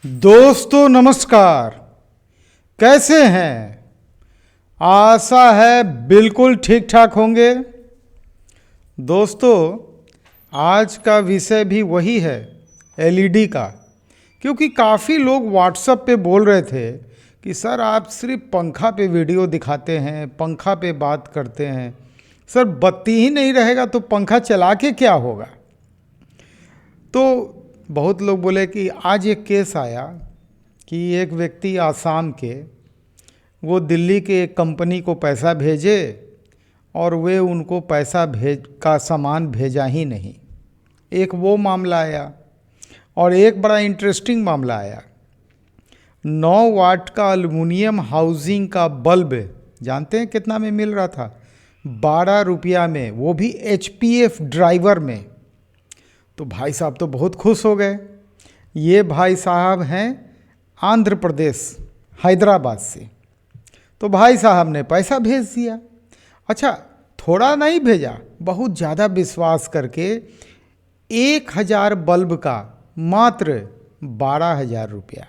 दोस्तों नमस्कार। कैसे हैं? आशा है बिल्कुल ठीक ठाक होंगे। दोस्तों आज का विषय भी वही है, एलईडी का। क्योंकि काफ़ी लोग व्हाट्सएप पे बोल रहे थे कि सर आप सिर्फ पंखा पे वीडियो दिखाते हैं, पंखा पे बात करते हैं, सर बत्ती ही नहीं रहेगा तो पंखा चला के क्या होगा। तो बहुत लोग बोले कि आज एक केस आया कि एक व्यक्ति आसाम के, वो दिल्ली के एक कंपनी को पैसा भेजे और वे उनको पैसा का सामान भेजा ही नहीं। एक वो मामला आया और एक बड़ा इंटरेस्टिंग मामला आया। 9 वाट का एल्युमिनियम हाउसिंग का बल्ब जानते हैं कितना में मिल रहा था? 12 रुपया में, वो भी एचपीएफ ड्राइवर में। तो भाई साहब तो बहुत खुश हो गए। ये भाई साहब हैं आंध्र प्रदेश, हैदराबाद से। तो भाई साहब ने पैसा भेज दिया। अच्छा, थोड़ा नहीं भेजा, बहुत ज़्यादा विश्वास करके 1000 बल्ब का मात्र 12,000 रुपया।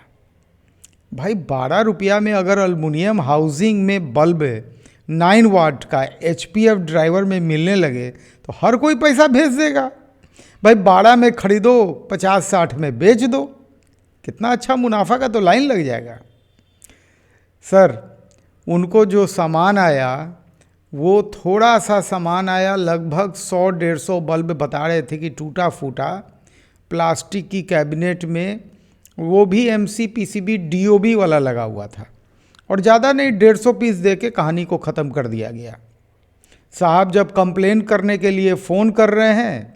भाई 12 रुपया में अगर एल्युमिनियम हाउसिंग में बल्ब 9 वाट का एचपीएफ ड्राइवर में मिलने लगे तो हर कोई पैसा भेज देगा। भाई 12 में खरीदो, 50-60 में बेच दो, कितना अच्छा मुनाफा का तो लाइन लग जाएगा। सर उनको जो सामान आया वो थोड़ा सा सामान आया, लगभग 100-150 बल्ब बता रहे थे कि टूटा फूटा प्लास्टिक की कैबिनेट में, वो भी एमसी पीसीबी डीओबी वाला लगा हुआ था। और ज़्यादा नहीं, 150 पीस दे के कहानी को ख़त्म कर दिया गया। साहब जब कंप्लेन करने के लिए फ़ोन कर रहे हैं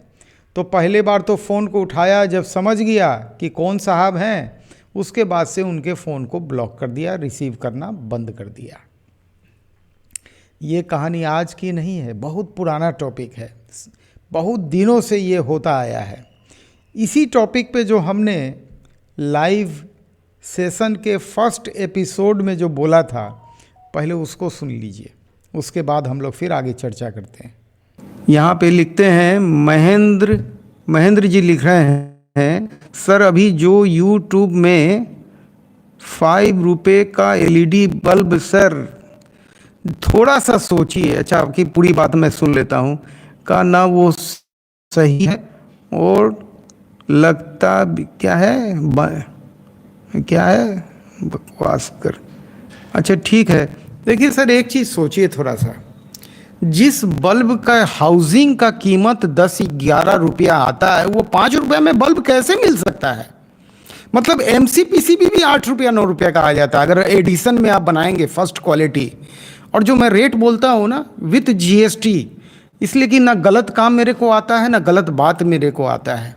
तो पहले बार तो फ़ोन को उठाया, जब समझ गया कि कौन साहब हैं उसके बाद से उनके फ़ोन को ब्लॉक कर दिया, रिसीव करना बंद कर दिया। ये कहानी आज की नहीं है, बहुत पुराना टॉपिक है, बहुत दिनों से ये होता आया है। इसी टॉपिक पे जो हमने लाइव सेशन के फर्स्ट एपिसोड में जो बोला था, पहले उसको सुन लीजिए, उसके बाद हम लोग फिर आगे चर्चा करते हैं। यहाँ पे लिखते हैं महेंद्र जी लिख रहे हैं, सर अभी जो यूट्यूब में 5 रुपये का एलईडी बल्ब, सर थोड़ा सा सोचिए। अच्छा, आपकी पूरी बात मैं सुन लेता हूँ। का ना वो सही है और लगता क्या है बकवास कर। अच्छा ठीक है, देखिए सर एक चीज़ सोचिए थोड़ा सा। जिस बल्ब का हाउसिंग का कीमत 10-11 रुपया आता है, वो 5 रुपये में बल्ब कैसे मिल सकता है? मतलब एमसीपीसीबी भी 8 रुपया 9 रुपया का आ जाता है अगर एडिशन में आप बनाएंगे फर्स्ट क्वालिटी। और जो मैं रेट बोलता हूँ ना, विथ जीएसटी, इसलिए कि ना गलत काम मेरे को आता है ना गलत बात मेरे को आता है।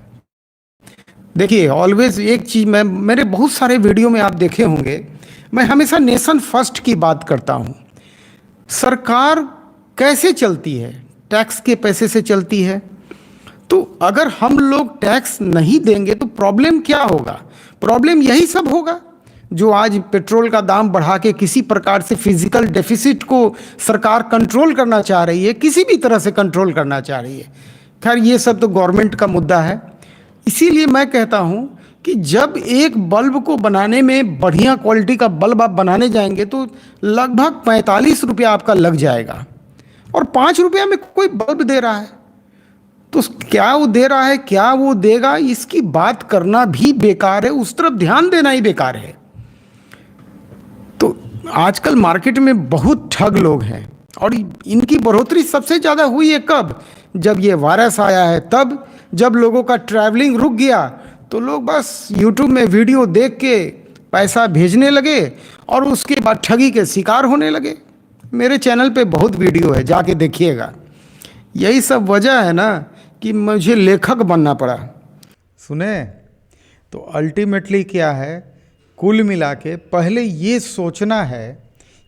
देखिए ऑलवेज एक चीज़, मैं मेरे बहुत सारे वीडियो में आप देखे होंगे, मैं हमेशा नेशन फर्स्ट की बात करता हूँ। सरकार कैसे चलती है? टैक्स के पैसे से चलती है। तो अगर हम लोग टैक्स नहीं देंगे तो प्रॉब्लम क्या होगा? प्रॉब्लम यही सब होगा जो आज पेट्रोल का दाम बढ़ा के किसी प्रकार से फिजिकल डेफिसिट को सरकार कंट्रोल करना चाह रही है, किसी भी तरह से कंट्रोल करना चाह रही है। खैर ये सब तो गवर्नमेंट का मुद्दा है। इसीलिए मैं कहता हूँ कि जब एक बल्ब को बनाने में, बढ़िया क्वालिटी का बल्ब आप बनाने जाएंगे तो लगभग 45 रुपया आपका लग जाएगा, और 5 रुपया में कोई बल्ब दे रहा है। तो क्या वो दे रहा है, क्या वो देगा, इसकी बात करना भी बेकार है, उस तरफ ध्यान देना ही बेकार है। तो आजकल मार्केट में बहुत ठग लोग हैं, और इनकी बढ़ोतरी सबसे ज़्यादा हुई है कब? जब ये वायरस आया है, तब जब लोगों का ट्रैवलिंग रुक गया तो लोग बस यूट्यूब में वीडियो देख के पैसा भेजने लगे और उसके बाद ठगी के शिकार होने लगे। मेरे चैनल पे बहुत वीडियो है, जाके देखिएगा। यही सब वजह है ना कि मुझे लेखक बनना पड़ा। सुने तो अल्टीमेटली क्या है, कुल मिला के पहले ये सोचना है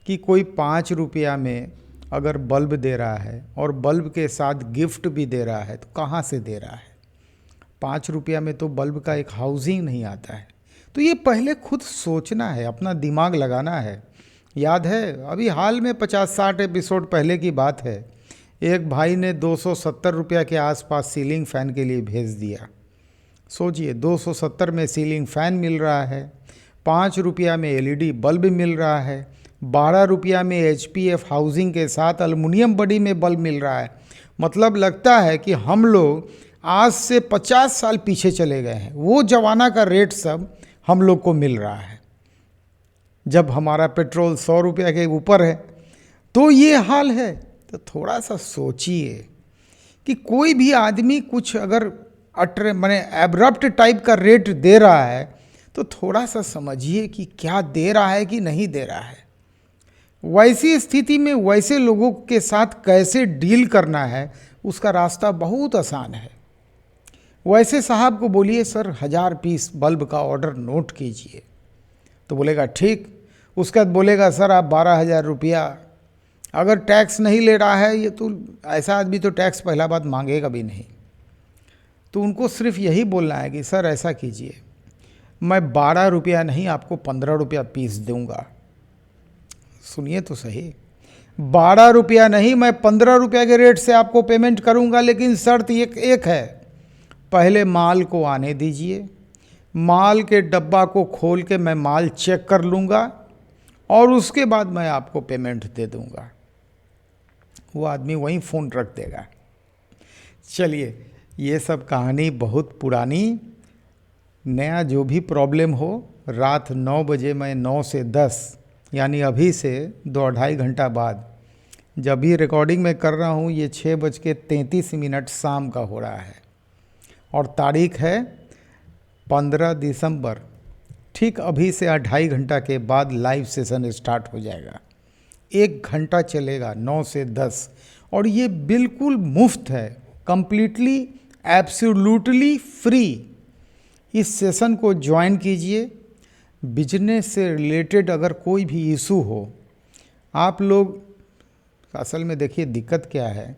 कि कोई 5 रुपया में अगर बल्ब दे रहा है और बल्ब के साथ गिफ्ट भी दे रहा है तो कहाँ से दे रहा है? 5 रुपया में तो बल्ब का एक हाउसिंग नहीं आता है। तो ये पहले खुद सोचना है, अपना दिमाग लगाना है। याद है अभी हाल में 50-60 एपिसोड पहले की बात है, एक भाई ने 270 रुपया के आसपास सीलिंग फ़ैन के लिए भेज दिया। सोचिए 270 में सीलिंग फ़ैन मिल रहा है ₹5 में LED बल्ब मिल रहा है, ₹12 में HPF हाउसिंग के साथ एल्युमिनियम बॉडी में बल्ब मिल रहा है। मतलब लगता है कि हम लोग आज से 50 साल पीछे चले गए हैं। वो जमाना का रेट सब हम लोग को मिल रहा है जब हमारा पेट्रोल ₹100 के ऊपर है। तो ये हाल है। तो थोड़ा सा सोचिए कि कोई भी आदमी कुछ अगर माने एब्रप्ट टाइप का रेट दे रहा है तो थोड़ा सा समझिए कि क्या दे रहा है कि नहीं दे रहा है। वैसी स्थिति में वैसे लोगों के साथ कैसे डील करना है उसका रास्ता बहुत आसान है। वैसे साहब को बोलिए सर 1000 पीस बल्ब का ऑर्डर नोट कीजिए, तो बोलेगा ठीक। उसके बाद बोलेगा सर आप 12,000 रुपया, अगर टैक्स नहीं ले रहा है ये तो ऐसा आदमी तो टैक्स पहला बात मांगेगा भी नहीं। तो उनको सिर्फ यही बोलना है कि सर ऐसा कीजिए, मैं 12 रुपया नहीं आपको 15 रुपया पीस दूंगा। सुनिए तो सही, 12 रुपया नहीं मैं 15 रुपया के रेट से आपको पेमेंट करूंगा, लेकिन शर्त एक है, पहले माल को आने दीजिए, माल के डब्बा को खोल के मैं माल चेक कर लूँगा और उसके बाद मैं आपको पेमेंट दे दूँगा। वो आदमी वहीं फ़ोन रख देगा। चलिए, ये सब कहानी बहुत पुरानी। नया जो भी प्रॉब्लम हो, रात 9 बजे मैं 9 से 10 यानी अभी से 2-2.5 घंटा बाद, जब भी रिकॉर्डिंग में कर रहा हूँ, ये 6:33 शाम का हो रहा है और तारीख है 15 दिसंबर। ठीक अभी से 2.5 घंटा के बाद लाइव सेशन स्टार्ट हो जाएगा। 1 घंटा चलेगा 9 से 10 और ये बिल्कुल मुफ्त है, कंप्लीटली एब्सोल्युटली फ्री। इस सेशन को ज्वाइन कीजिए। बिजनेस से रिलेटेड अगर कोई भी इशू हो, आप लोग असल में देखिए दिक्कत क्या है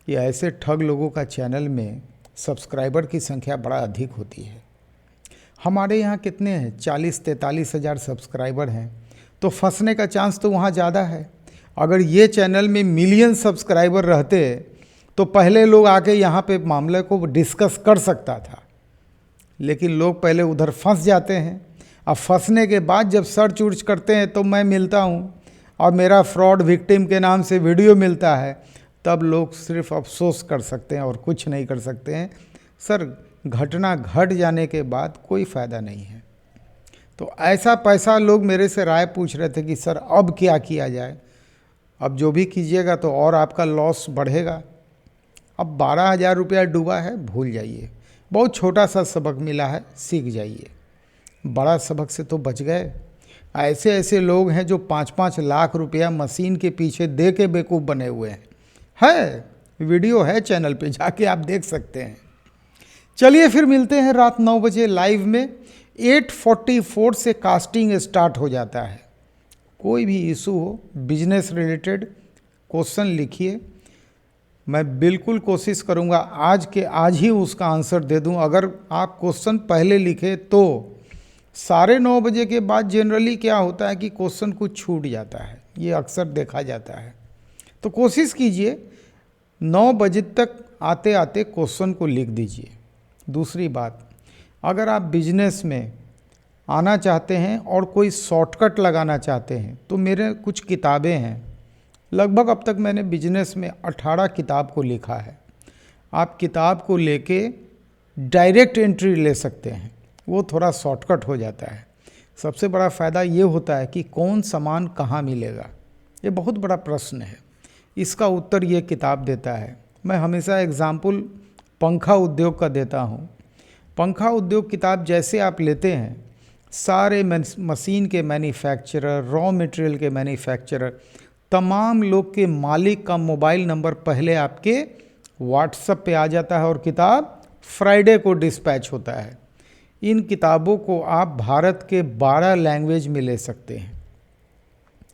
कि ऐसे ठग लोगों का चैनल में सब्सक्राइबर की संख्या बड़ा अधिक होती है। हमारे यहाँ कितने हैं, 40-43 हज़ार सब्सक्राइबर हैं, तो फंसने का चांस तो वहाँ ज़्यादा है। अगर ये चैनल में मिलियन सब्सक्राइबर रहते तो पहले लोग आके यहाँ पे मामले को डिस्कस कर सकता था, लेकिन लोग पहले उधर फंस जाते हैं। अब फंसने के बाद जब सर्च उर्च करते हैं तो मैं मिलता हूँ और मेरा फ्रॉड विक्टिम के नाम से वीडियो मिलता है, तब लोग सिर्फ अफसोस कर सकते हैं और कुछ नहीं कर सकते हैं। सर, घटना घट जाने के बाद कोई फ़ायदा नहीं है। तो ऐसा पैसा लोग मेरे से राय पूछ रहे थे कि सर अब क्या किया जाए। अब जो भी कीजिएगा तो और आपका लॉस बढ़ेगा। अब 12,000 रुपया डूबा है, भूल जाइए। बहुत छोटा सा सबक मिला है, सीख जाइए। बड़ा सबक से तो बच गए। ऐसे ऐसे लोग हैं जो 5-5 लाख रुपया मशीन के पीछे दे के बेवकूफ़ बने हुए हैं। वीडियो है चैनल पे, जाके आप देख सकते हैं। चलिए फिर मिलते हैं रात 9 बजे लाइव में। 8:44 से कास्टिंग स्टार्ट हो जाता है। कोई भी इशू हो, बिजनेस रिलेटेड क्वेश्चन लिखिए, मैं बिल्कुल कोशिश करूंगा आज ही उसका आंसर दे दूं। अगर आप क्वेश्चन पहले लिखे तो 9:30 बजे के बाद जनरली क्या होता है कि क्वेश्चन कुछ छूट जाता है, ये अक्सर देखा जाता है। तो कोशिश कीजिए 9 बजे तक आते आते क्वेश्चन को लिख दीजिए। दूसरी बात, अगर आप बिजनेस में आना चाहते हैं और कोई शॉर्टकट लगाना चाहते हैं तो मेरे कुछ किताबें हैं। लगभग अब तक मैंने बिजनेस में 18 किताब को लिखा है। आप किताब को लेके डायरेक्ट एंट्री ले सकते हैं, वो थोड़ा शॉर्टकट हो जाता है। सबसे बड़ा फ़ायदा ये होता है कि कौन सामान कहाँ मिलेगा, ये बहुत बड़ा प्रश्न है। इसका उत्तर ये किताब देता है। मैं हमेशा एग्जाम्पल पंखा उद्योग का देता हूँ। पंखा उद्योग किताब जैसे आप लेते हैं, सारे मशीन के मैन्युफैक्चरर, रॉ मटेरियल के मैन्युफैक्चरर, तमाम लोग के मालिक का मोबाइल नंबर पहले आपके व्हाट्सएप पे आ जाता है और किताब फ्राइडे को डिस्पैच होता है। इन किताबों को आप भारत के 12 लैंग्वेज में ले सकते हैं।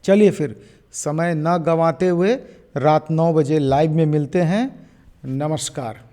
चलिए फिर समय न गंवाते हुए रात 9 बजे लाइव में मिलते हैं। नमस्कार।